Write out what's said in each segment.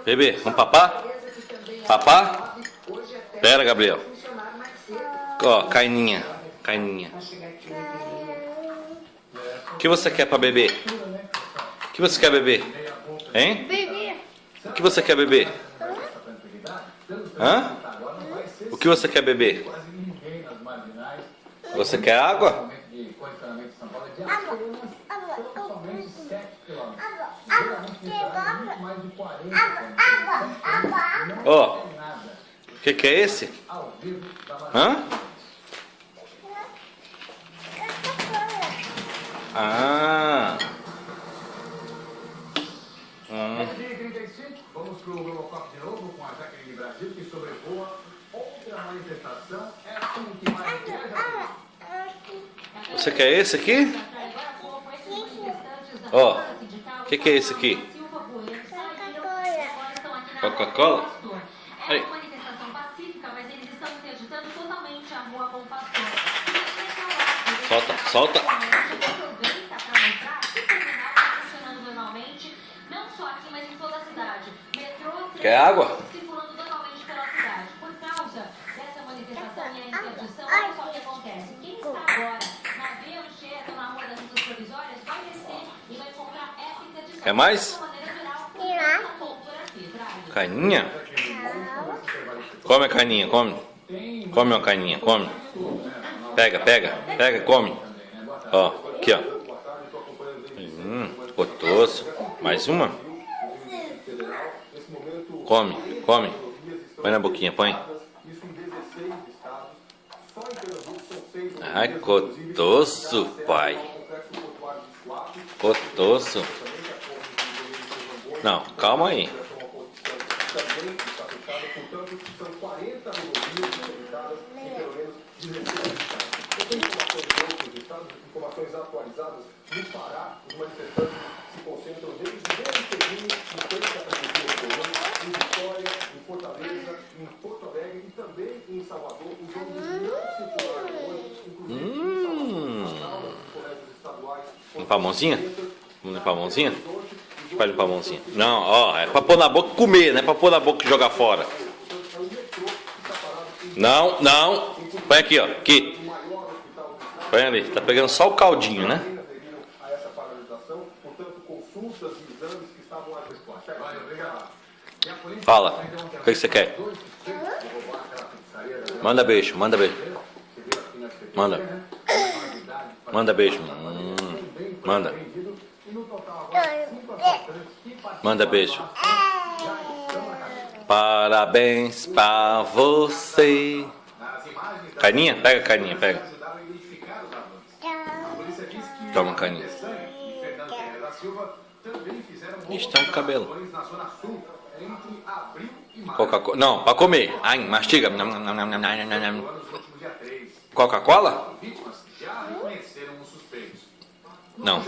Bebê, vamos papar? Papar? Pera, Gabriel. Ó, Caininha. Caininha. O que você quer pra beber? O que você quer beber? Hein? O que você quer beber? Hã? O que você quer beber? Você quer água? Ó, o que é esse? Hã? Ah. Vamos pro Robocop de novo com a Jaqueline Brasil, que sobrevoa outra manifestação. É assim que mais. Você quer esse aqui? Ó, o que é esse aqui? Coca-Cola? É uma manifestação pacífica, mas eles estão interditando totalmente a rua Bom Pastor. Solta, solta. Aproveita para mostrar que o terminal está funcionando normalmente, não só aqui, mas em toda a cidade. Metrô, Quer água? circulando totalmente pela cidade. Por causa dessa manifestação e a interdição, olha só o que acontece. Quem está agora na Via Anchieta, na Rua das Juntas Provisórias, vai descer e vai comprar essa interdição. Quer mais? Caninha? Come a caninha, come. Come uma caninha, come. Pega, pega, pega, come. Ó, aqui, ó. Gostoso. Mais uma? Come, come. Põe na boquinha, põe. Ai, gostoso, pai. Gostoso. Não, calma aí. Informações atualizadas no Pará, os manifestantes se concentram desde Bericeirinho, em frente à Prefeitura em Vitória, em Fortaleza, em Porto Alegre e também em Salvador. Os ônibus não circularam hoje, inclusive em Salvador, as aulas dos colégios estaduais. Limpar a mãozinha? Vamos limpar a mãozinha? Vai limpar a mãozinha. Não, ó, é pra pôr na boca e comer, não é pra pôr na boca e jogar fora. Não, não. Põe aqui, ó. Aqui. Põe ali. Tá pegando só o caldinho, né? Fala. O que você quer? Manda beijo, manda beijo. Manda. Manda beijo. Manda. Manda beijo. Parabéns pra você. Caninha? Pega a caninha, pega. Toma, caninha. Ixi, tá no cabelo. Coca-Cola. Não, pra comer. Ai, mastiga. Coca-Cola? Não.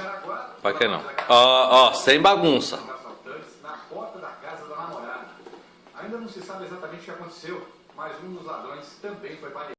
Pra que não? Ó, sem bagunça. Ainda não se sabe exatamente o que aconteceu, mas um dos ladrões também foi baleado.